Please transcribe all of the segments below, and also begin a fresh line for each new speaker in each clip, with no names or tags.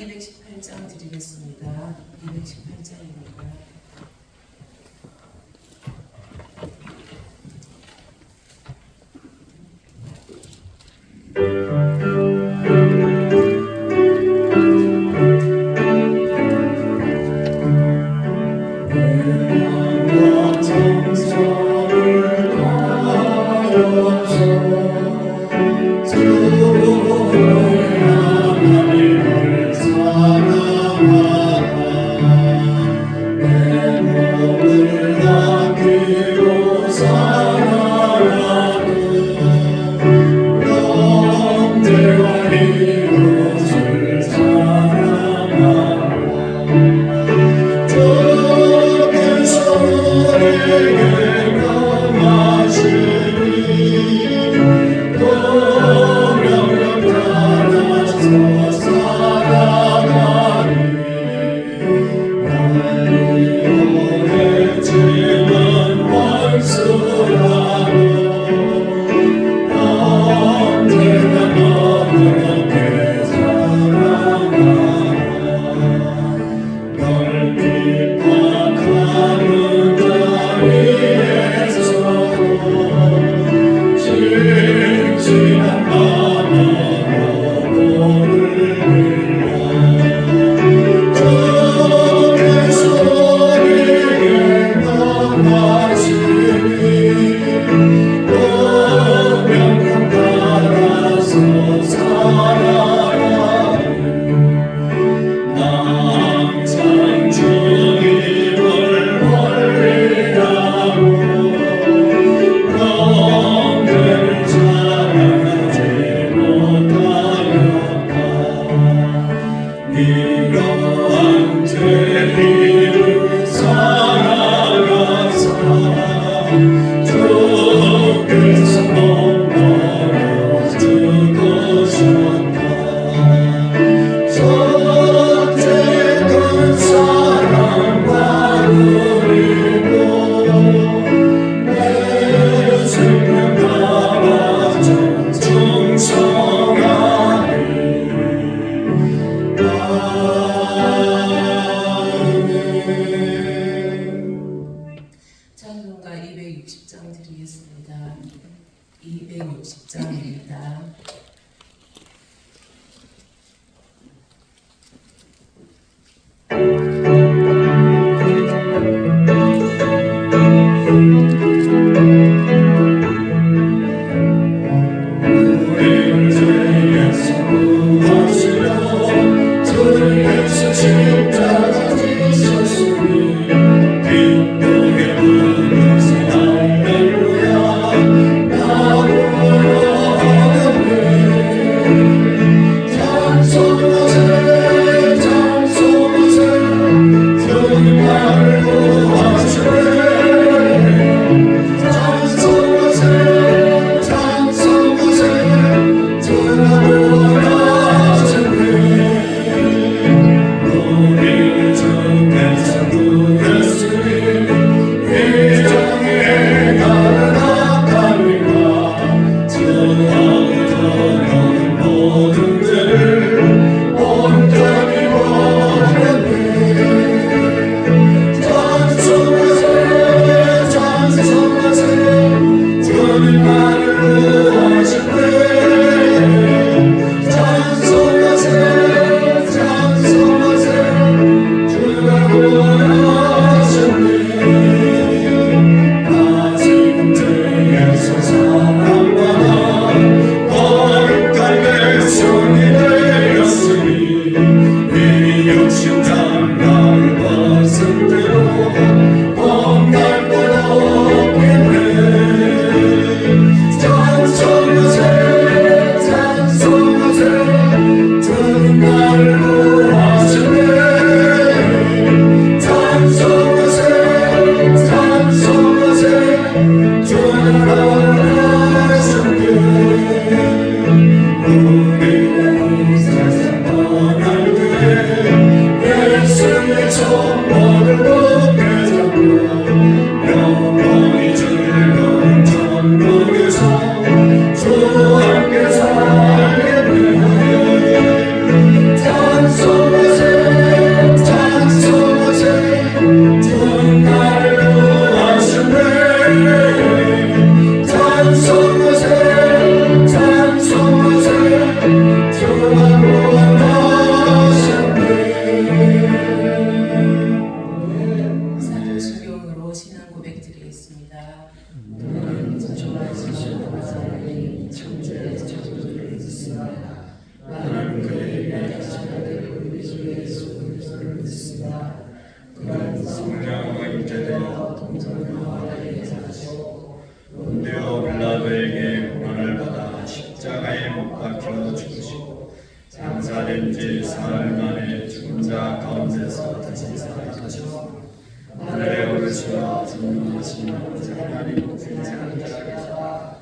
218장 드리겠습니다. 218장입니다. 찬송가 260장 드리겠습니다. 260장입니다.
주 함께 살겠네. 찬송하세 믿습니다. 그는 성령과 임재되어 동정녀와를 예상하시고 본디오 빌라도에게 고난을 받아 십자가에 못 박혀 죽으시고 장사된 지 사흘 만에 죽은 자 가운데서 다시 살아나시고 하늘에 오르시어 전능하신 아버지 하나님 주인장 자에서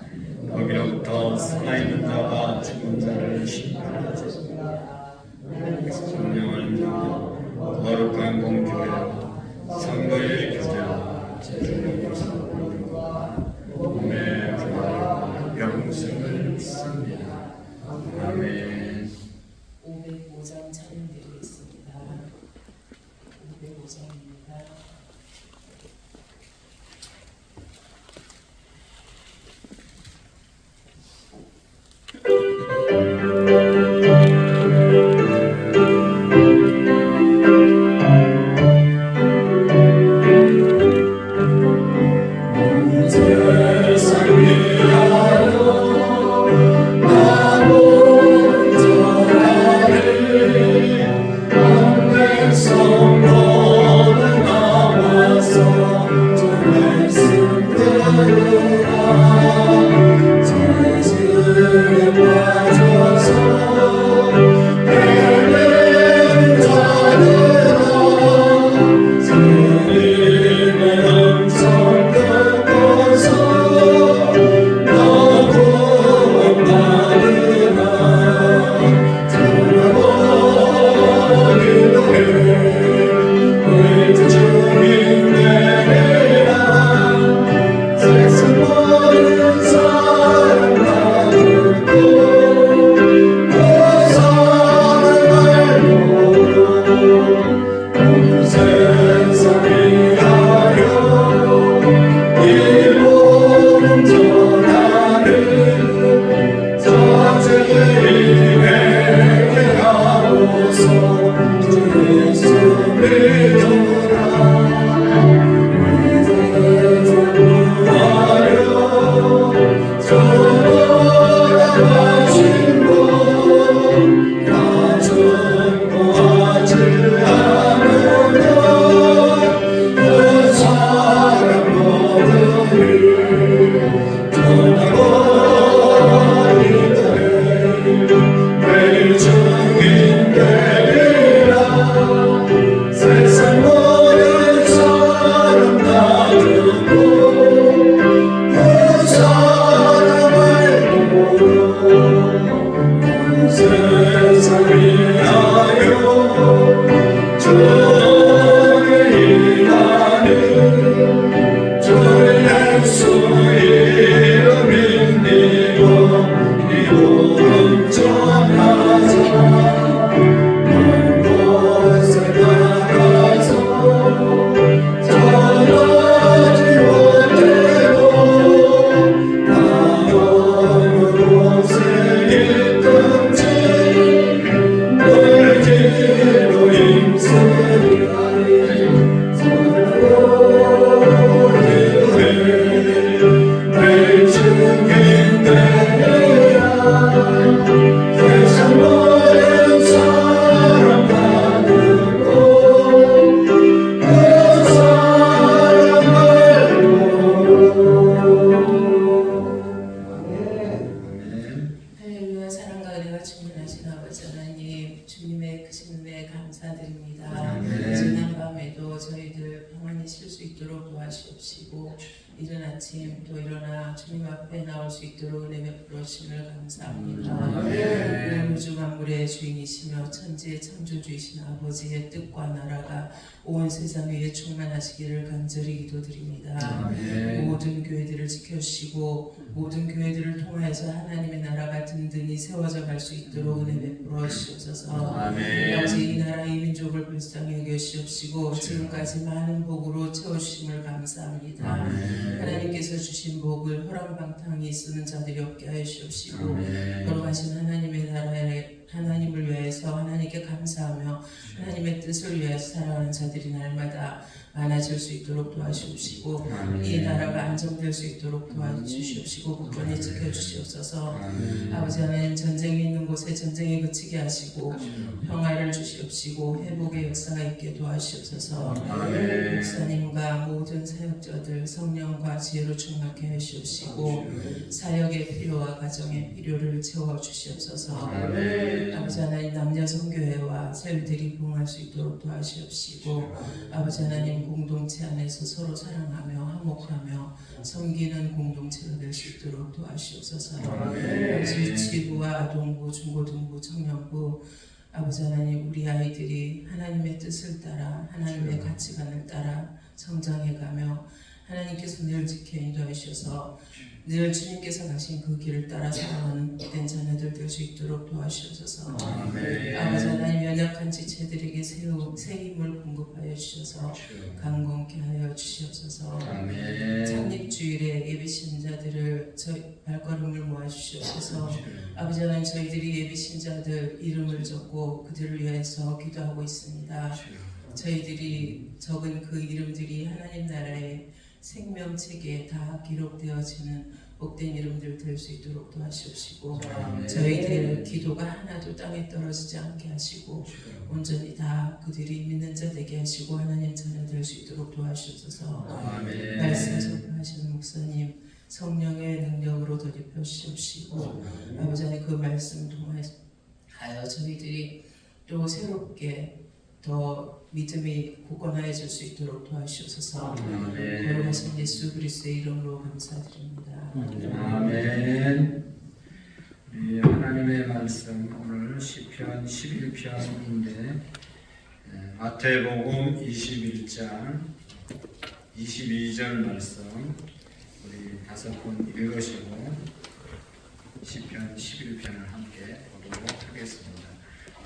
거기로부터 살아있는 자와 죽은 자를 심판하셨습니다. 성령을 믿어 거룩한 공교회와 성도의 교제와 제주의 성도들과 몸의 부활과 영생을 믿습니다. 아멘.
505장 찬양드리겠습니다. 505장입니다. 이른 아침 또 일어나 주님 앞에 나올 수 있도록 은혜 베풀어 주심을 감사합니다. 온 우주 만물의 주인이시며 천지의 창조주이신 아버지의 뜻과 나라가 온 세상 위에 충만하시기를 간절히 기도드립니다. 모든 교회들을 지켜주시고 모든 교회들을 통하여서 하나님의 나라가 든든히 세워져 갈 수 있도록 은혜 베풀어 주옵소서. 아버지 이 나라 이 민족을 불쌍히 여겨주시옵시고 지금까지 많은 복으로 채워주심을 감사합니다. 하나님께서 주신 복을 허랑방탕히 쓰는 자들이 없게 하여 주옵시고 걸어가신 하나님의 나라에 하나님을 위해서 하나님께 감사하며 하나님의 뜻을 위해서 살아가는 자들이 날마다 많아질 수 있도록 도와주시고 이 나라가 안정될 수 있도록 도와주시옵시고 굳건히 지켜주시옵소서. 아버지 하나님 전쟁이 있는 곳에 전쟁이 그치게 하시고 평화를 주시옵시고 회복의 역사가 있게 도와주시옵소서. 목사님과 모든 사역자들 성령과 지혜로 충만케 하시옵시고 사역의 필요와 가정의 필요를 채워주시옵소서. 아버지 하나님 남녀 성교회와 세율들이 부흥할 수 있도록 도와주시옵시고 아버지 하나님 공동체 안에서 서로 사랑하며 화목하며 섬기는 공동체가 될 수 있도록 도와주시옵소서. 아버지 유치부와 아동부, 중고등부, 청년부 아버지 하나님 우리 아이들이 하나님의 뜻을 따라 하나님의 가치관을 따라 성장해가며 하나님께서 늘 지켜 인도해 주셔서 늘 주님께서 가신 그 길을 따라 살아가는 된 자녀들 될 수 있도록 도와주셔서 아버지 하나님 연약한 지체들에게 새 힘을 공급하여 주셔서 강건케 하여 주시옵소서. 창립주일에 예비신자들을 저희 발걸음을 모아 주시옵소서. 아버지 하나님 저희들이 예비신자들 이름을 적고 그들을 위해서 기도하고 있습니다. 저희들이 적은 그 이름들이 하나님 나라의 생명책에 다 기록되어지는 복된 이름들 될 수 있도록 도와주시옵시고 저희들 기도가 하나도 땅에 떨어지지 않게 하시고 온전히 다 그들이 믿는 자 되게 하시고 하나님 자녀 될 수 있도록 도와주셔서 말씀 전파하시는 목사님 성령의 능력으로 덧입혀 주시옵시고 아버지 하나님 그 말씀 통하여 저희들이 또 새롭게 더 믿음이 굳건해질 수 있도록 도와주셔서 거룩하신 예수 그리스도의 이름으로 감사드립니다.
아멘. 우리 하나님의 말씀 오늘 시편 11편인데 마태복음 21장 22절 말씀 우리 5번 읽으시고 시편 11편을 함께 보도록 하겠습니다.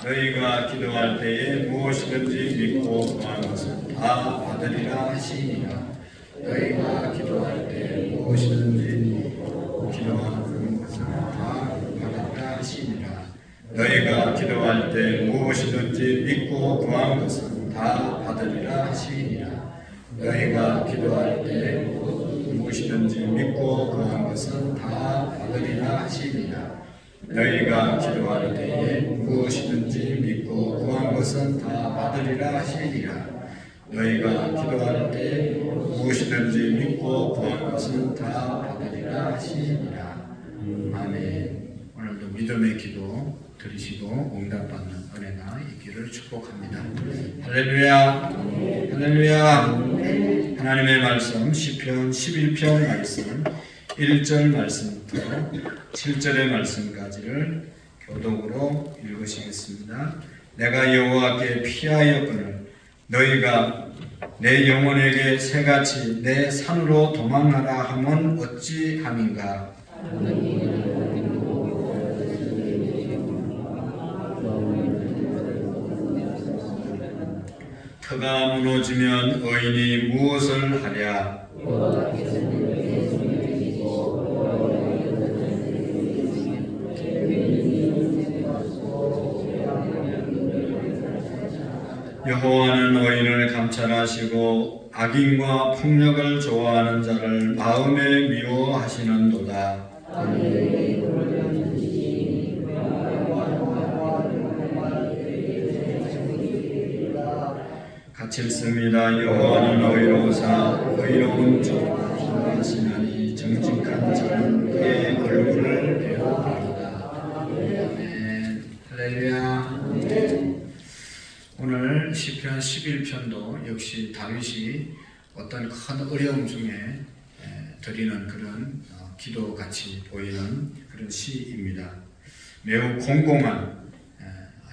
너희가 기도할 때에 무엇이든지 믿고 구하는 것은 다 받으리라 하시니라. 너희가 기도할 때에 무엇이든지 믿고 기도하는 것은 다 받으리라 하시니라. 너희가 기도할 때 무엇이든지 믿고 구하는 것은 다 받으리라 하시니라. 너희가 기도할 때 무엇이든지 믿고 구하는 것은 다 받으리라 하시니라. 너희가 기도할 때에 무엇이든지 믿고 구한 것은 다 받으리라 하시니라. 너희가 기도할 때에 무엇이든지 믿고 구한 것은 다 받으리라 하시니라. 아멘. 오늘도 믿음의 기도 들으시고 응답받는 은혜가 있기를 축복합니다. 할렐루야. 할렐루야. 하나님의 말씀 시편 11편 말씀 1절 말씀부터 7절의 말씀까지를 교독으로 읽으시겠습니다. 내가 여호와께 피하였거늘 너희가 내 영혼에게 새같이 내 산으로 도망하라 함은 어찌함인가. 터가 무너지면 의인이 무엇을 하랴. 여호와는 의인을 감찰하시고 악인과 폭력을 좋아하는 자를 마음에 미워하시는도다. 같이 읽습니다. 여호와는 의로우사 의로운 자 좋아하시나니 정직한 자는 그의 얼굴을 배워하리라. 아멘. 할렐루야. 오늘 시편 11편도 역시 다윗이 어떤 큰 어려움 중에 드리는 그런 기도같이 보이는 그런 시입니다. 매우 공공한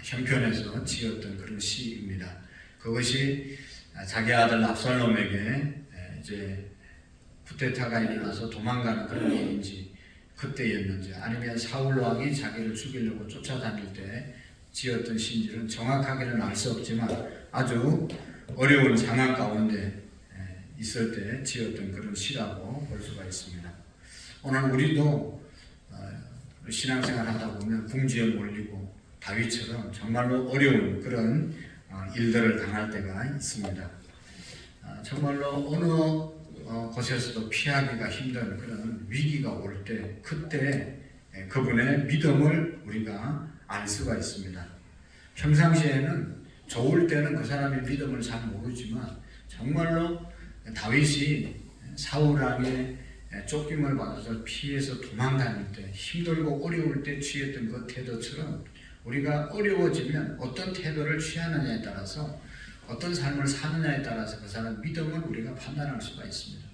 형편에서 지었던 그런 시입니다. 그것이 자기 아들 압살롬에게 이제 쿠데타가 일어나서 도망가는 그런 일인지 그때였는지 아니면 사울 왕이 자기를 죽이려고 쫓아다닐 때 지었던 시인지는 정확하게는 알 수 없지만 아주 어려운 상황 가운데 있을 때 지었던 그런 시라고 볼 수가 있습니다. 오늘 우리도 신앙생활 하다 보면 궁지에 몰리고 다윗처럼 정말로 어려운 그런 일들을 당할 때가 있습니다. 정말로 어느 곳에서도 피하기가 힘든 그런 위기가 올 때 그때 그분의 믿음을 우리가 알 수가 있습니다. 평상시에는 좋을 때는 그 사람의 믿음을 잘 모르지만 정말로 다윗이 사울 왕의 쫓김을 받아서 피해서 도망다닐 때 힘들고 어려울 때 취했던 그 태도처럼 우리가 어려워지면 어떤 태도를 취하느냐에 따라서 어떤 삶을 사느냐에 따라서 그 사람 믿음을 우리가 판단할 수가 있습니다.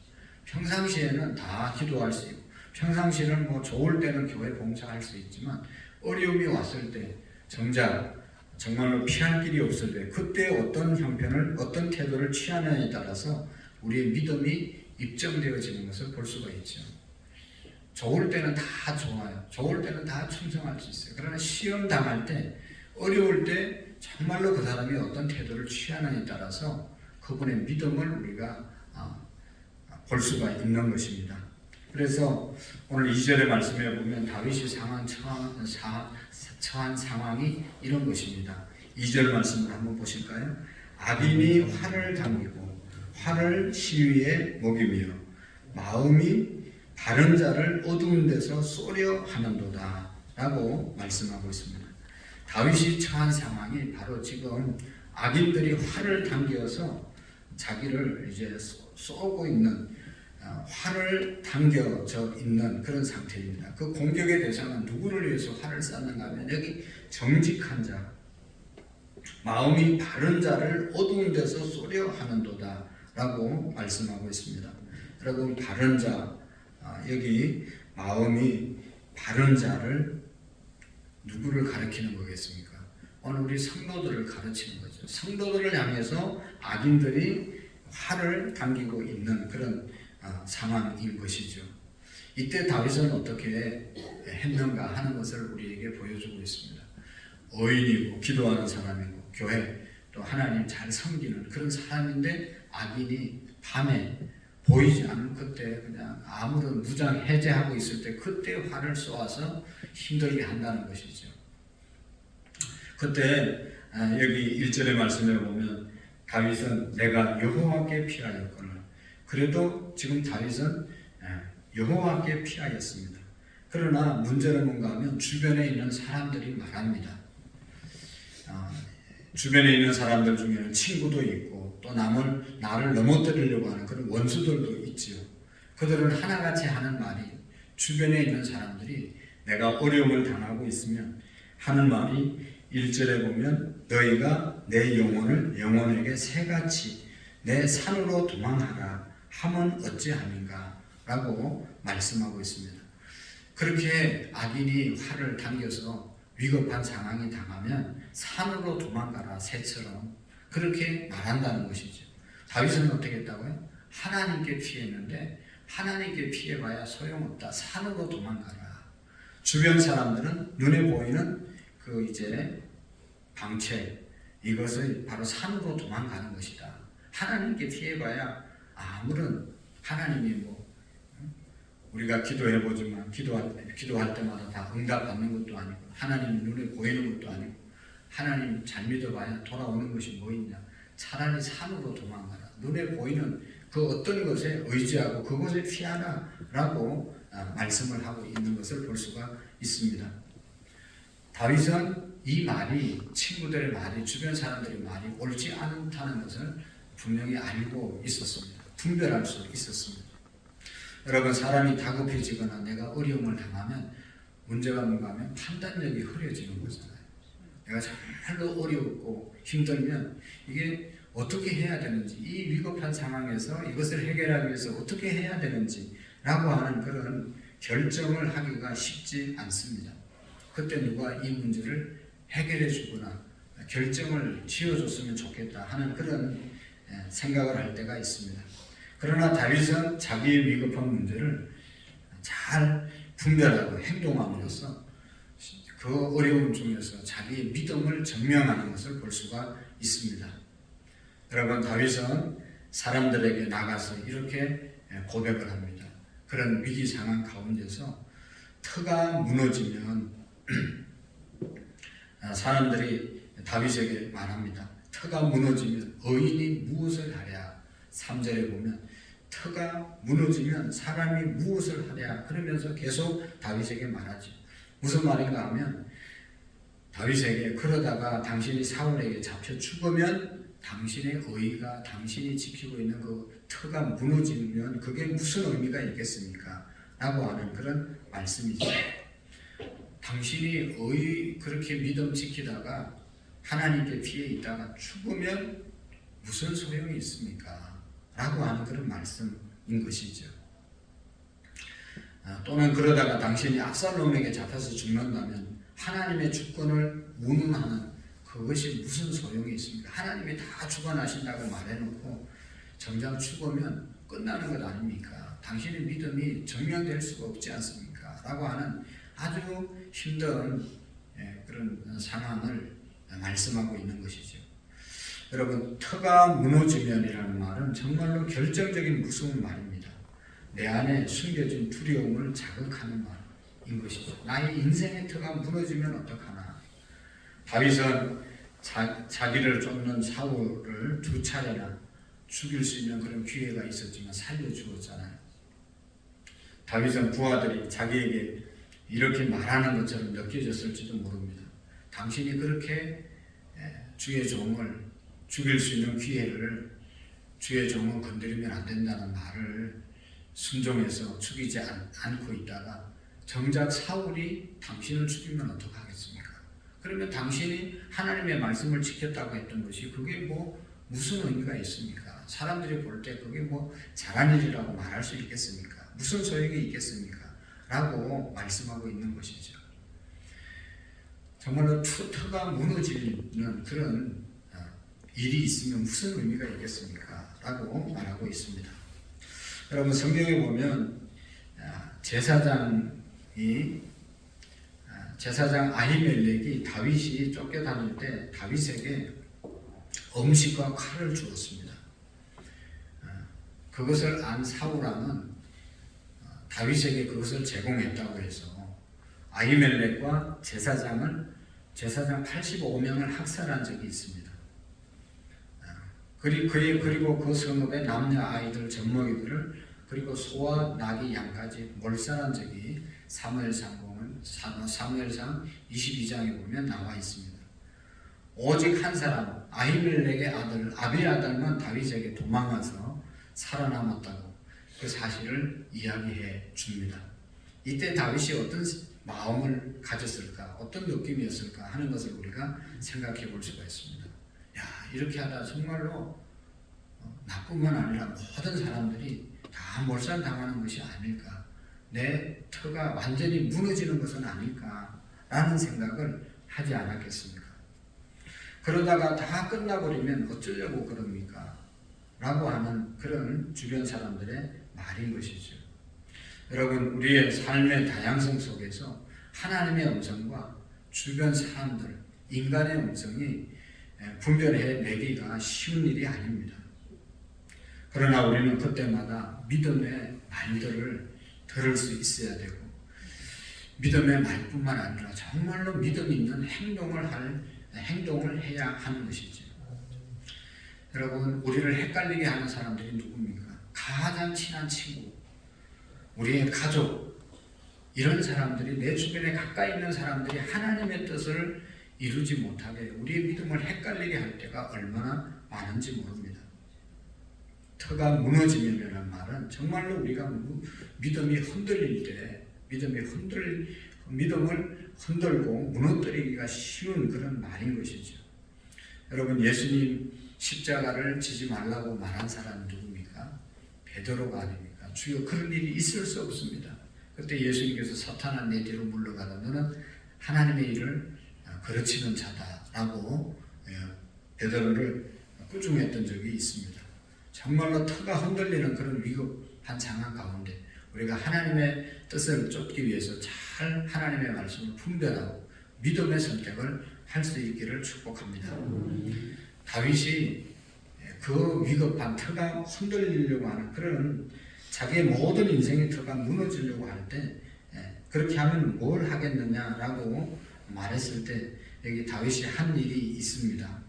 평상시에는 다 기도할 수 있고 평상시에는 뭐 좋을 때는 교회 봉사할 수 있지만 어려움이 왔을 때 정작 정말로 피할 길이 없을 때 그때 어떤 형편을 어떤 태도를 취하느냐에 따라서 우리의 믿음이 입증되어지는 것을 볼 수가 있죠. 좋을 때는 다 좋아요. 좋을 때는 다 충성할 수 있어요. 그러나 시험 당할 때 어려울 때 정말로 그 사람이 어떤 태도를 취하느냐에 따라서 그분의 믿음을 우리가 볼 수가 있는 것입니다. 그래서 오늘 2절의 말씀에 보면 다윗이 처한 상황이 이런 것입니다. 2절 말씀을 한번 보실까요? 악인이 활을 당기고 활을 시위에 먹이며 마음이 바른 자를 어두운 데서 쏘려 하는도다 라고 말씀하고 있습니다. 다윗이 처한 상황이 바로 지금 악인들이 활을 당겨서 자기를 이제 쏘고 있는 활을 당겨져 있는 그런 상태입니다. 그 공격의 대상은 누구를 위해서 활을 쐈는가 하면 여기 정직한 자, 마음이 바른 자를 어두운 데서 쏘려 하는도다 라고 말씀하고 있습니다. 여러분 바른 자, 여기 마음이 바른 자를 누구를 가리키는 거겠습니까? 오늘 우리 성도들을 가르치는 거죠. 성도들을 향해서 악인들이 활을 당기고 있는 그런 상황인 것이죠. 이때 다윗은 어떻게 했는가 하는 것을 우리에게 보여주고 있습니다. 의인이고 기도하는 사람이고 교회 또 하나님 잘 섬기는 그런 사람인데 악인이 밤에 보이지 않는 그때 그냥 아무런 무장 해제하고 있을 때 그때 활을 쏘아서 힘들게 한다는 것이죠. 그때 여기 1절의 말씀에 보면 다윗은 내가 여호와께 피하였거늘 그래도 지금 다윗은 여호와께 피하였습니다. 그러나 문제는 뭔가 하면 주변에 있는 사람들이 말합니다. 주변에 있는 사람들 중에는 친구도 있고 또 나를 넘어뜨리려고 하는 그런 원수들도 있지요. 그들은 하나같이 하는 말이 주변에 있는 사람들이 내가 어려움을 당하고 있으면 하는 말이 1절에 보면 너희가 내 영혼에게 새같이 내 산으로 도망하라 하면 어찌함인가 라고 말씀하고 있습니다. 그렇게 악인이 활을 당겨서 위급한 상황이 당하면 산으로 도망가라 새처럼 그렇게 말한다는 것이죠. 다윗은 어떻게 했다고요? 하나님께 피했는데 하나님께 피해봐야 소용없다. 산으로 도망가라. 주변 사람들은 눈에 보이는 그 이제 방책 이것을 바로 산으로 도망가는 것이다. 하나님께 피해봐야 아무런 하나님이 뭐 우리가 기도해보지만 기도할 때마다 다 응답받는 것도 아니고 하나님 눈에 보이는 것도 아니고 하나님 잘 믿어봐야 돌아오는 것이 뭐 있냐. 차라리 산으로 도망가라. 눈에 보이는 그 어떤 것에 의지하고 그것에 피하라 라고 말씀을 하고 있는 것을 볼 수가 있습니다. 다윗은 이 말이 친구들의 말이 주변 사람들의 말이 옳지 않다는 것을 분명히 알고 있었습니다. 분별할 수 있었습니다. 여러분 사람이 다급해지거나 내가 어려움을 당하면 문제가 뭔가 하면 판단력이 흐려지는 거잖아요. 내가 정말로 어렵고 힘들면 이게 어떻게 해야 되는지 이 위급한 상황에서 이것을 해결하기 위해서 어떻게 해야 되는지 라고 하는 그런 결정을 하기가 쉽지 않습니다. 그때 누가 이 문제를 해결해 주거나 결정을 지어줬으면 좋겠다 하는 그런 생각을 할 때가 있습니다. 그러나 다윗은 자기의 위급한 문제를 잘 분별하고 행동함으로써 그 어려움 중에서 자기의 믿음을 증명하는 것을 볼 수가 있습니다. 여러분 다윗은 사람들에게 나가서 이렇게 고백을 합니다. 그런 위기 상황 가운데서 터가 무너지면 사람들이 다윗에게 말합니다. 터가 무너지면 의인이 무엇을 하랴 3절에 보면 터가 무너지면 사람이 무엇을 하랴 그러면서 계속 다윗에게 말하죠. 무슨 말인가 하면 다윗에게 그러다가 당신이 사울에게 잡혀 죽으면 당신의 의가 당신이 지키고 있는 그 터가 무너지면 그게 무슨 의미가 있겠습니까? 라고 하는 그런 말씀이죠. 당신이 그렇게 믿음 지키다가 하나님께 피해 있다가 죽으면 무슨 소용이 있습니까? 라고 하는 그런 말씀인 것이죠. 또는 그러다가 당신이 압살롬에게 잡혀서 죽는다면 하나님의 주권을 운운하는 그것이 무슨 소용이 있습니까? 하나님이 다 주관하신다고 말해놓고 정작 죽으면 끝나는 것 아닙니까? 당신의 믿음이 증명될 수가 없지 않습니까? 라고 하는 아주 힘든 그런 상황을 말씀하고 있는 것이죠. 여러분, 터가 무너지면이라는 말은 정말로 결정적인 무서운 말입니다. 내 안에 숨겨진 두려움을 자극하는 말인 것이죠. 나의 인생의 터가 무너지면 어떡하나. 다윗은 자기를 쫓는 사울을 2차례나 죽일 수 있는 그런 기회가 있었지만 살려주었잖아요. 다윗은 부하들이 자기에게 이렇게 말하는 것처럼 느껴졌을지도 모릅니다. 당신이 그렇게 주의 종을 죽일 수 있는 기회를 주의 종은 건드리면 안 된다는 말을 순종해서 죽이지 않고 있다가 정작 사울이 당신을 죽이면 어떡하겠습니까? 그러면 당신이 하나님의 말씀을 지켰다고 했던 것이 그게 뭐 무슨 의미가 있습니까? 사람들이 볼 때 그게 뭐 잘한 일이라고 말할 수 있겠습니까? 무슨 소용이 있겠습니까? 라고 말씀하고 있는 것이죠. 정말로 터가 무너지는 그런 일이 있으면 무슨 의미가 있겠습니까? 라고 말하고 있습니다. 여러분, 성경에 보면 제사장 아히멜렉이 다윗이 쫓겨다닐 때 다윗에게 음식과 칼을 주었습니다. 그것을 안 사울왕은 다윗에게 그것을 제공했다고 해서 아히멜렉과 제사장 85명을 학살한 적이 있습니다. 그리고 그 성읍의 남녀 아이들 젖먹이들을 그리고 소와 나귀 양까지 몰살한 적이 사무엘상 22장에 보면 나와 있습니다. 오직 한 사람 아히멜렉의 아들 아비아달만 다윗에게 도망가서 살아남았다고 그 사실을 이야기해 줍니다. 이때 다윗이 어떤 마음을 가졌을까, 어떤 느낌이었을까 하는 것을 우리가 생각해 볼 수가 있습니다. 이렇게 하다 정말로 나뿐만 아니라 모든 사람들이 다 몰살당하는 것이 아닐까, 내 터가 완전히 무너지는 것은 아닐까라는 생각을 하지 않았겠습니까? 그러다가 다 끝나버리면 어쩌려고 그럽니까? 라고 하는 그런 주변 사람들의 말인 것이죠. 여러분, 우리의 삶의 다양성 속에서 하나님의 음성과 주변 사람들, 인간의 음성이 분별해내기가 쉬운 일이 아닙니다. 그러나 우리는 그때마다 믿음의 말들을 들을 수 있어야 되고, 믿음의 말뿐만 아니라 정말로 믿음 있는 행동을 해야 하는 것이죠. 여러분, 우리를 헷갈리게 하는 사람들이 누굽니까? 가장 친한 친구, 우리의 가족, 이런 사람들이, 내 주변에 가까이 있는 사람들이 하나님의 뜻을 이루지 못하게 우리의 믿음을 헷갈리게 할 때가 얼마나 많은지 모릅니다. 터가 무너지면이라는 말은 정말로 우리가 믿음이 흔들릴 때 믿음을 흔들고 무너뜨리기가 쉬운 그런 말인 것이죠. 여러분, 예수님 십자가를 지지 말라고 말한 사람은 누굽니까? 베드로가 아닙니까? 주여, 그런 일이 있을 수 없습니다. 그때 예수님께서 사탄아 내 뒤로 물러가라, 너는 하나님의 일을 거르치는 자다라고 베드로를 꾸중했던 적이 있습니다. 정말로 터가 흔들리는 그런 위급한 상황 가운데 우리가 하나님의 뜻을 쫓기 위해서 잘 하나님의 말씀을 분별하고 믿음의 선택을 할 수 있기를 축복합니다. 다윗이 그 위급한 터가 흔들리려고 하는 그런 자기의 모든 인생의 터가 무너지려고 할 때 그렇게 하면 뭘 하겠느냐라고 말했을 때 여기 다윗이 한 일이 있습니다.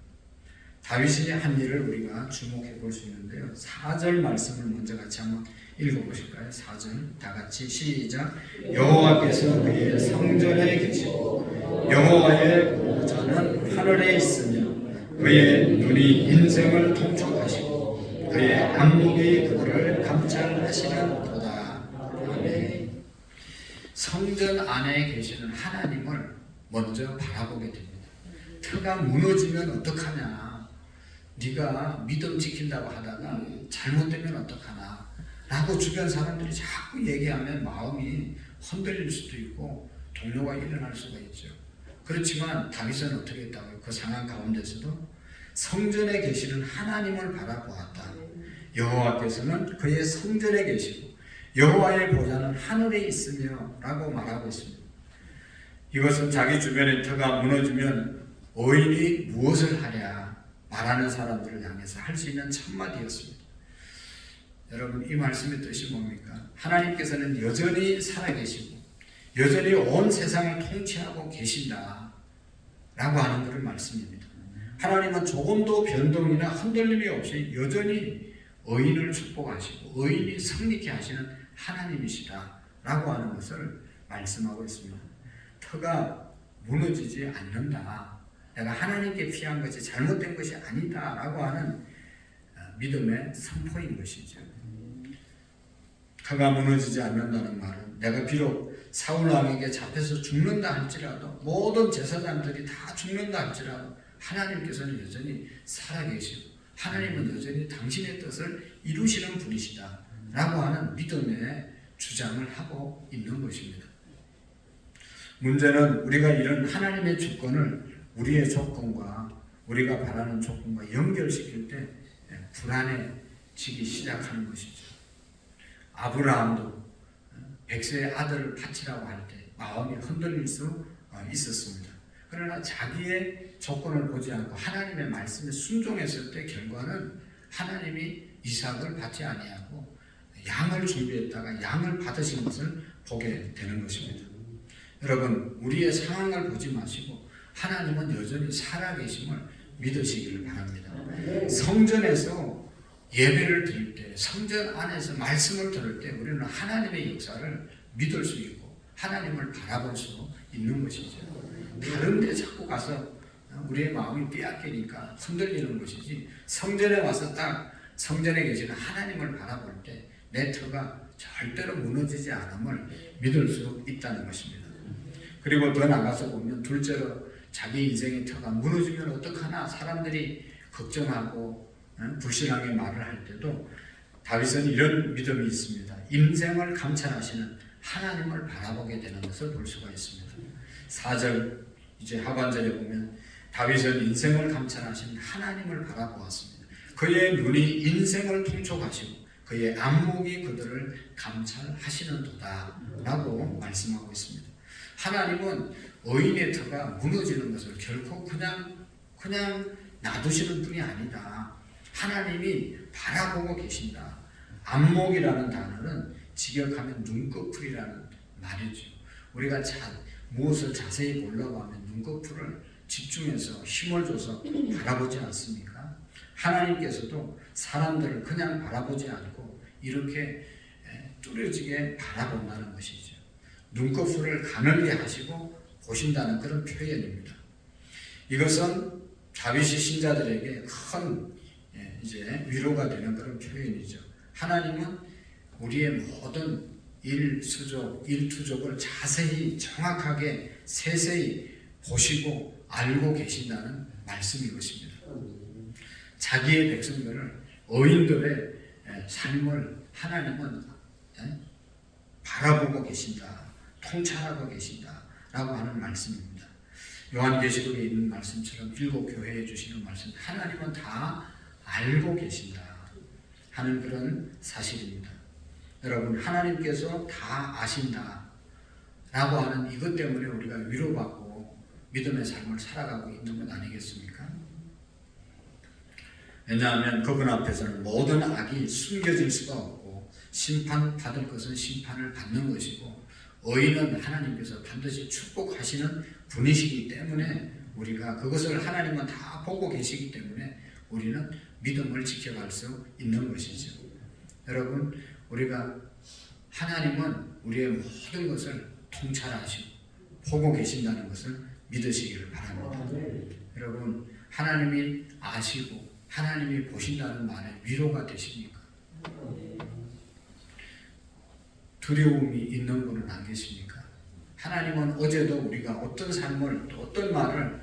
다윗이 한 일을 우리가 주목해 볼 수 있는데요. 4절 말씀을 먼저 같이 한번 읽어보실까요? 4절 다 같이 시작. 여호와께서 그의 성전에 계시고 여호와의 보좌는 하늘에 있으며 그의 눈이 인생을 통촉하시고 그의 안목이 그들을 감찰하시는 도다. 아멘. 성전 안에 계시는 하나님을 먼저 바라보게 됩니다. 터가 무너지면 어떡하냐, 네가 믿음 지킨다고 하다가 잘못되면 어떡하나 라고 주변 사람들이 자꾸 얘기하면 마음이 흔들릴 수도 있고 동요가 일어날 수가 있죠. 그렇지만 다윗은 어떻게 했다고요? 그 상황 가운데서도 성전에 계시는 하나님을 바라보았다. 여호와께서는 그의 성전에 계시고 여호와의 보좌는 하늘에 있으며 라고 말하고 있습니다. 이것은 자기 주변의 터가 무너지면 의인이 무엇을 하랴 말하는 사람들을 향해서 할 수 있는 첫마디였습니다. 여러분, 이 말씀의 뜻이 뭡니까? 하나님께서는 여전히 살아계시고 여전히 온 세상을 통치하고 계신다 라고 하는 그런 말씀입니다. 하나님은 조금도 변동이나 흔들림이 없이 여전히 의인을 축복하시고 의인이 승리케 하시는 하나님이시다 라고 하는 것을 말씀하고 있습니다. 터가 무너지지 않는다, 내가 하나님께 피한 것이 잘못된 것이 아니다 라고 하는 믿음의 선포인 것이죠. 터가 무너지지 않는다는 말은 내가 비록 사울왕에게 잡혀서 죽는다 할지라도 모든 제사장들이 다 죽는다 할지라도 하나님께서는 여전히 살아계시고 하나님은 여전히 당신의 뜻을 이루시는 분이시다 라고 하는 믿음의 주장을 하고 있는 것입니다. 문제는 우리가 이런 하나님의 주권을 우리의 조건과 우리가 바라는 조건과 연결시킬 때 불안해지기 시작하는 것이죠. 아브라함도 백세의 아들을 바치라고 할 때 마음이 흔들릴 수 있었습니다. 그러나 자기의 조건을 보지 않고 하나님의 말씀에 순종했을 때 결과는 하나님이 이삭을 받지 아니하고 양을 준비했다가 양을 받으신 것을 보게 되는 것입니다. 여러분, 우리의 상황을 보지 마시고 하나님은 여전히 살아계심을 믿으시기를 바랍니다. 성전에서 예배를 드릴 때, 성전 안에서 말씀을 들을 때 우리는 하나님의 역사를 믿을 수 있고 하나님을 바라볼 수 있는 것이죠. 다른 데 자꾸 가서 우리의 마음이 빼앗기니까 흔들리는 것이지, 성전에 와서 딱 성전에 계시는 하나님을 바라볼 때 내 터가 절대로 무너지지 않음을 믿을 수 있다는 것입니다. 그리고 더 나가서 보면 둘째로 자기 인생의 터가 무너지면 어떡하나 사람들이 걱정하고 불신하게 말을 할 때도 다윗은 이런 믿음이 있습니다. 인생을 감찰하시는 하나님을 바라보게 되는 것을 볼 수가 있습니다. 4절 이제 하반절에 보면 다윗은 인생을 감찰하시는 하나님을 바라보았습니다. 그의 눈이 인생을 통촉하시고 그의 안목이 그들을 감찰하시는 도다 라고 말씀하고 있습니다. 하나님은 의인의 터가 무너지는 것을 결코 그냥 놔두시는 분이 아니다. 하나님이 바라보고 계신다. 안목이라는 단어는 직역하면 눈꺼풀이라는 말이죠. 우리가 무엇을 자세히 보려고 하면 눈꺼풀을 집중해서 힘을 줘서 바라보지 않습니까? 하나님께서도 사람들을 그냥 바라보지 않고 이렇게 뚜렷하게 바라본다는 것이죠. 눈꺼풀을 가늘게 하시고 보신다는 그런 표현입니다. 이것은 다윗이 신자들에게 큰 이제 위로가 되는 그런 표현이죠. 하나님은 우리의 모든 일투족을 자세히 정확하게 세세히 보시고 알고 계신다는 말씀인 것입니다. 자기의 백성들을 의인들의 삶을 하나님은 바라보고 계신다, 통찰하고 계신다 라고 하는 말씀입니다. 요한계시록에 있는 말씀처럼 일곱 교회에 주시는 말씀, 하나님은 다 알고 계신다 하는 그런 사실입니다. 여러분, 하나님께서 다 아신다 라고 하는 이것 때문에 우리가 위로받고 믿음의 삶을 살아가고 있는 것 아니겠습니까? 왜냐하면 그분 앞에서는 모든 악이 숨겨질 수가 없고 심판받을 것은 심판을 받는 것이고 의인은 하나님께서 반드시 축복하시는 분이시기 때문에 우리가 그것을 하나님은 다 보고 계시기 때문에 우리는 믿음을 지켜갈 수 있는 것이죠. 여러분, 우리가 하나님은 우리의 모든 것을 통찰하시고 보고 계신다는 것을 믿으시기를 바랍니다. 여러분, 하나님이 아시고 하나님이 보신다는 말에 위로가 되십니까? 두려움이 있는 분은 안 계십니까? 하나님은 어제도 우리가 어떤 삶을 또 어떤 말을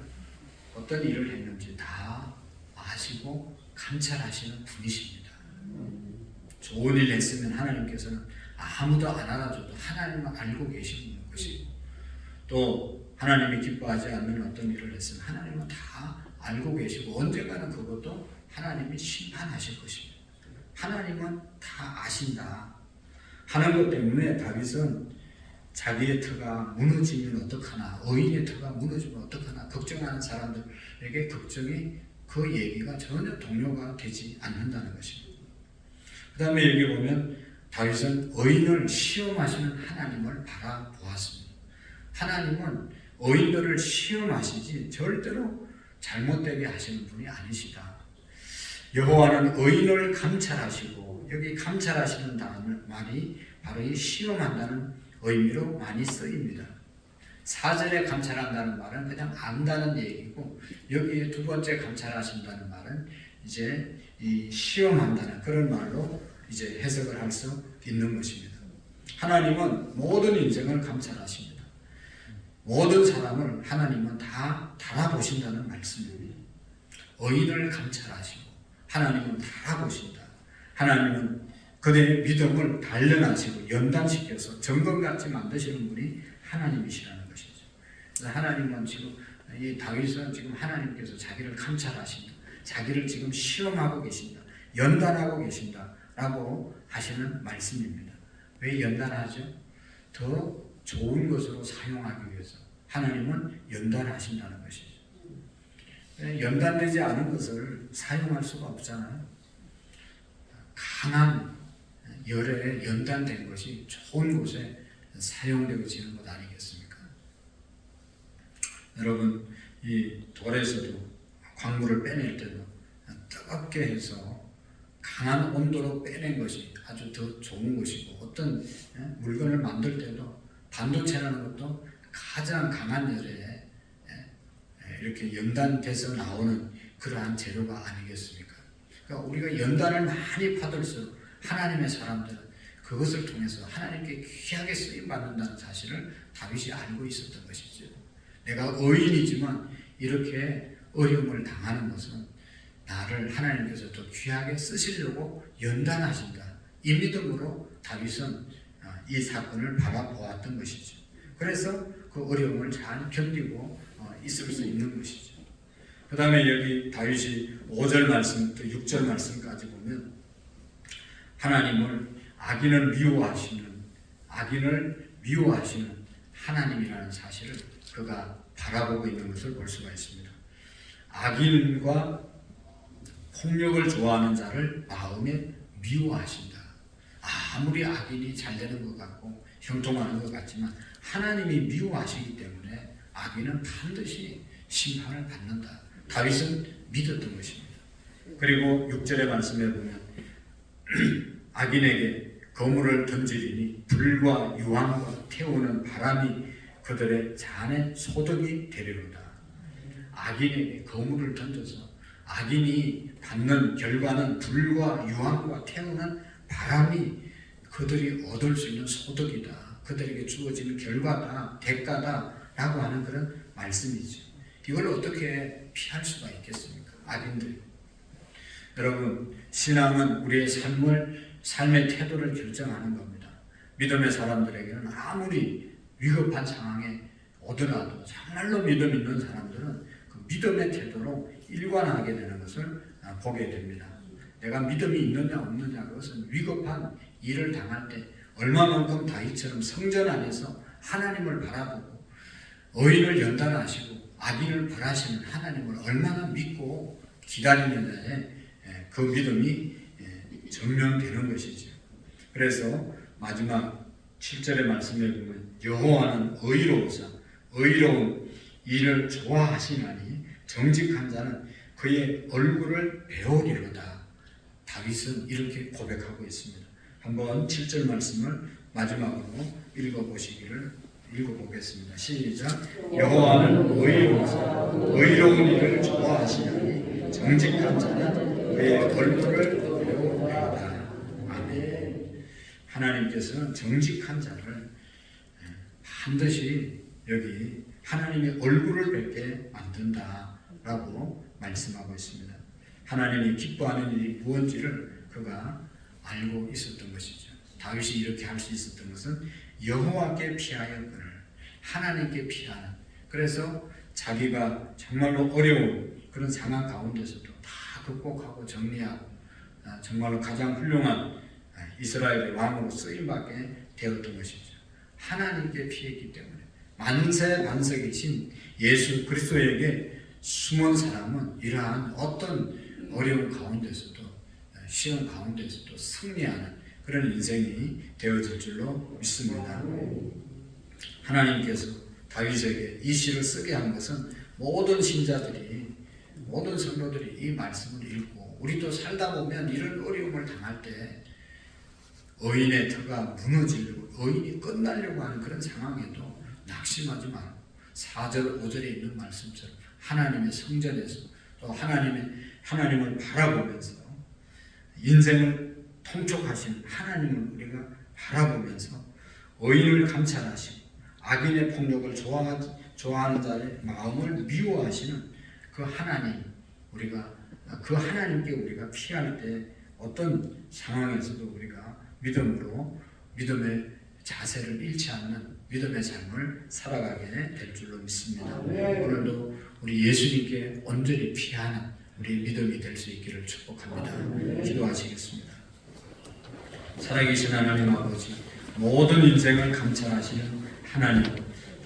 어떤 일을 했는지 다 아시고 감찰하시는 분이십니다. 좋은 일 했으면 하나님께서는 아무도 안 알아줘도 하나님은 알고 계시는 것이고, 또 하나님이 기뻐하지 않는 어떤 일을 했으면 하나님은 다 알고 계시고 언젠가는 그것도 하나님이 심판하실 것입니다. 하나님은 다 아신다 하는 것 때문에 다윗은 자기의 터가 무너지면 어떡하나, 의인의 터가 무너지면 어떡하나 걱정하는 사람들에게 걱정이 그 얘기가 전혀 동요가 되지 않는다는 것입니다. 그 다음에 여기 보면 다윗은 의인을 시험하시는 하나님을 바라보았습니다. 하나님은 의인들을 시험하시지 절대로 잘못되게 하시는 분이 아니시다. 여호와는 의인을 감찰하시고, 여기 감찰하시는 말이 바로 이 시험한다는 의미로 많이 쓰입니다. 사전에 감찰한다는 말은 그냥 안다는 얘기고, 여기에 두 번째 감찰하신다는 말은 이제 이 시험한다는 그런 말로 이제 해석을 할 수 있는 것입니다. 하나님은 모든 인생을 감찰하십니다. 모든 사람을 하나님은 다 달아보신다는 말씀입니다. 의인을 감찰하시고 하나님은 달아보신다. 하나님은 그들의 믿음을 단련하시고 연단시켜서 정금같이 만드시는 분이 하나님이시라는 것이죠. 그래서 하나님은 지금 이 다윗은 지금 하나님께서 자기를 감찰하신다, 자기를 지금 시험하고 계신다, 연단하고 계신다라고 하시는 말씀입니다. 왜 연단하죠? 더 좋은 것으로 사용하기 위해서 하나님은 연단하신다는 것이죠. 연단되지 않은 것을 사용할 수가 없잖아요. 강한 열에 연단된 것이 좋은 곳에 사용되어지는 것 아니겠습니까? 여러분, 이 돌에서도 광물을 빼낼 때도 뜨겁게 해서 강한 온도로 빼낸 것이 아주 더 좋은 것이고, 어떤 물건을 만들 때도 반도체라는 것도 가장 강한 열에 이렇게 연단돼서 나오는 그러한 재료가 아니겠습니까? 그러니까 우리가 연단을 많이 받을수록 하나님의 사람들은 그것을 통해서 하나님께 귀하게 쓰임받는다는 사실을 다윗이 알고 있었던 것이죠. 내가 의인이지만 이렇게 어려움을 당하는 것은 나를 하나님께서 더 귀하게 쓰시려고 연단하신다. 이 믿음으로 다윗은 이 사건을 바라보았던 것이죠. 그래서 그 어려움을 잘 견디고 있을 수 있는 것이죠. 그 다음에 여기 다윗이 5절 말씀부터 6절 말씀까지 보면 하나님을 악인을 미워하시는 하나님이라는 사실을 그가 바라보고 있는 것을 볼 수가 있습니다. 악인과 폭력을 좋아하는 자를 마음에 미워하신다. 아무리 악인이 잘 되는 것 같고 형통하는 것 같지만 하나님이 미워하시기 때문에 악인은 반드시 심판을 받는다. 다윗은 믿었던 것입니다. 그리고 6절의 말씀에 보면 악인에게 거물을 던지리니 불과 유황과 태우는 바람이 그들의 잔에 소득이 되리로다. 악인에게 거물을 던져서 악인이 받는 결과는 불과 유황과 태우는 바람이 그들이 얻을 수 있는 소득이다. 그들에게 주어지는 결과다, 대가다라고 하는 그런 말씀이죠. 이걸 어떻게 피할 수가 있겠습니까? 악인들. 여러분, 신앙은 우리의 삶의 태도를 결정하는 겁니다. 믿음의 사람들에게는 아무리 위급한 상황에 오더라도 정말로 믿음 있는 사람들은 그 믿음의 태도로 일관하게 되는 것을 보게 됩니다. 내가 믿음이 있느냐 없느냐, 그것은 위급한 일을 당할 때 얼마만큼 다윗처럼 성전 안에서 하나님을 바라보고 의인을 연단하시고 악인을 벌하시는 하나님을 얼마나 믿고 기다리느냐에 그 믿음이 증명되는 것이죠. 그래서 마지막 7절의 말씀에 보면 여호와는 의로우사 의로운 일을 좋아하시나니 정직한 자는 그의 얼굴을 배우리로다. 다윗은 이렇게 고백하고 있습니다. 한번 7절 말씀을 마지막으로 읽어보겠습니다. 시작. 여호와는 의로운 이를 좋아하시나니 정직한 자는 그의 얼굴을 배우리로다. 아멘. 하나님께서는 정직한 자를 반드시 여기 하나님의 얼굴을 뵙게 만든다라고 말씀하고 있습니다. 하나님이 기뻐하는 일이 무엇인지를 그가 알고 있었던 것이죠. 다윗이 이렇게 할 수 있었던 것은 여호와께 피하였거늘 하나님께 피하는, 그래서 자기가 정말로 어려운 그런 상황 가운데서도 다 극복하고 정리하고 정말로 가장 훌륭한 이스라엘의 왕으로 쓰임받게 되었던 것이죠. 하나님께 피했기 때문에 만세 만석이신 예수 그리스도에게 숨은 사람은 이러한 어떤 어려운 가운데서도 시험 가운데서도 승리하는 그런 인생이 되어질 줄로 믿습니다. 하나님께서 다윗에게 이 시를 쓰게 한 것은 모든 신자들이, 모든 성도들이 이 말씀을 읽고 우리도 살다 보면 이런 어려움을 당할 때 의인의 터가 무너지려고, 의인이 끝나려고 하는 그런 상황에도 낙심하지 말고 4절 5절에 있는 말씀처럼 하나님의 성전에서 또 하나님을 바라보면서 인생을 통촉하신 하나님을 우리가 바라보면서 의인을 감찰하시고 악인의 폭력을 좋아하는 자의 마음을 미워하시는 그 하나님, 그 하나님께 우리가 피할 때 어떤 상황에서도 우리가 믿음의 자세를 잃지 않는 믿음의 삶을 살아가게 될 줄로 믿습니다. 오늘도 우리 예수님께 온전히 피하는 우리 믿음이 될 수 있기를 축복합니다. 기도하시겠습니다. 살아계신 하나님 아버지, 모든 인생을 감찰하시는 하나님,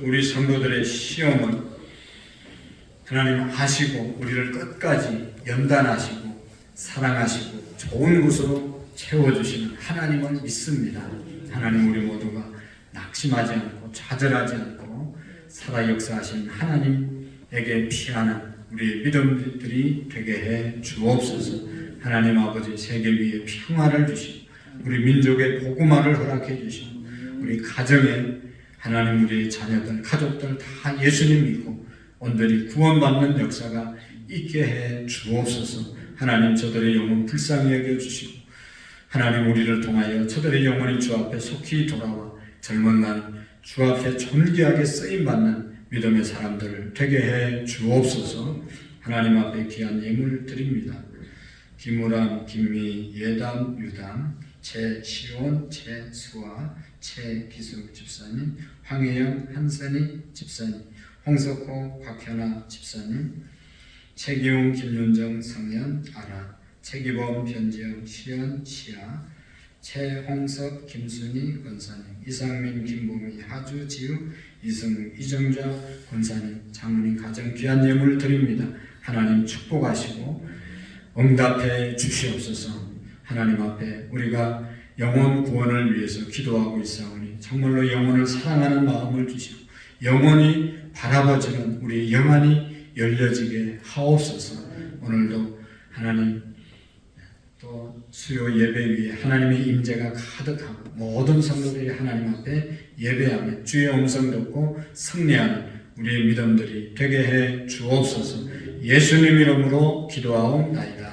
우리 성도들의 시험을 하나님 아시고 우리를 끝까지 연단하시고 사랑하시고 좋은 곳으로 채워주시는 하나님을 믿습니다. 하나님, 우리 모두가 낙심하지 않고 좌절하지 않고 살아 역사하신 하나님에게 피하는 우리 믿음들이 되게 해 주옵소서. 하나님 아버지, 세계 위에 평화를 주시고 우리 민족의 복음화를 허락해 주시고 우리 가정에 하나님, 우리 자녀들, 가족들 다 예수님 믿고 온전히 구원받는 역사가 있게 해 주옵소서. 하나님, 저들의 영혼 불쌍히 여겨주시고 하나님, 우리를 통하여 저들의 영혼이 주 앞에 속히 돌아와 젊은 날 주 앞에 존귀하게 쓰임받는 믿음의 사람들을 되게 해 주옵소서. 하나님 앞에 귀한 예물 드립니다. 김우람, 김미, 예담, 유담, 최시원, 최수아, 최기숙 집사님, 황혜영, 한선희 집사님, 홍석호, 곽현아 집사님, 최기웅, 김윤정, 성현, 아라, 최기범, 변지영, 시연, 시아, 최홍석, 김순희 권사님, 이상민, 김보미, 하주, 지우, 이승우, 이정자 권사님, 장로님 가정 귀한 예물 드립니다. 하나님 축복하시고 응답해 주시옵소서. 하나님 앞에 우리가 영혼 구원을 위해서 기도하고 있사오니 정말로 영혼을 사랑하는 마음을 주시고 영혼이 바라보지는 우리 영안이 열려지게 하옵소서. 오늘도 하나님 또 수요 예배 위에 하나님의 임재가 가득하고 모든 성도들이 하나님 앞에 예배하며 주의 음성 듣고 승리하는 우리의 믿음들이 되게 해 주옵소서. 예수님 이름으로 기도하옵나이다.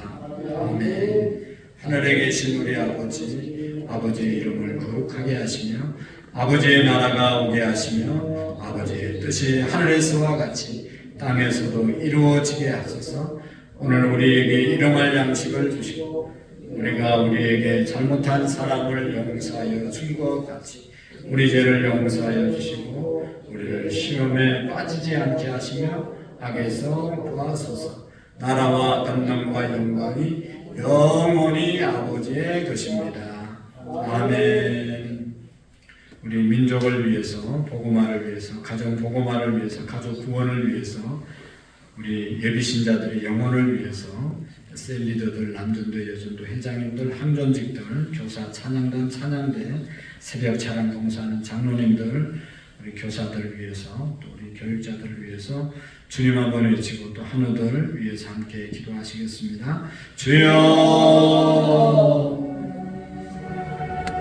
아멘. 하늘에 계신 우리 아버지의 이름을 거룩하게 하시며 아버지의 나라가 오게 하시며 아버지의 뜻이 하늘에서와 같이 땅에서도 이루어지게 하소서. 오늘 우리에게 일용할 양식을 주시고 우리가 우리에게 잘못한 사람을 용서하여 준 것 같이 우리 죄를 용서하여 주시고 우리를 시험에 빠지지 않게 하시며 악에서 구하소서. 나라와 권능과 영광이 영원히 아버지의 것입니다. 아멘. 우리 민족을 위해서, 복음화를 위해서, 가정 복음화를 위해서, 가족 구원을 위해서, 우리 예비신자들의 영혼을 위해서 셀리더들, 남전도, 여전도, 회장님들, 항전직들, 교사, 찬양단, 찬양대, 새벽 차량 봉사하는 장로님들, 우리 교사들을 위해서 또 우리 교육자들을 위해서 주님 한번 외치고 또 한우들 위해서 함께 기도하시겠습니다. 주여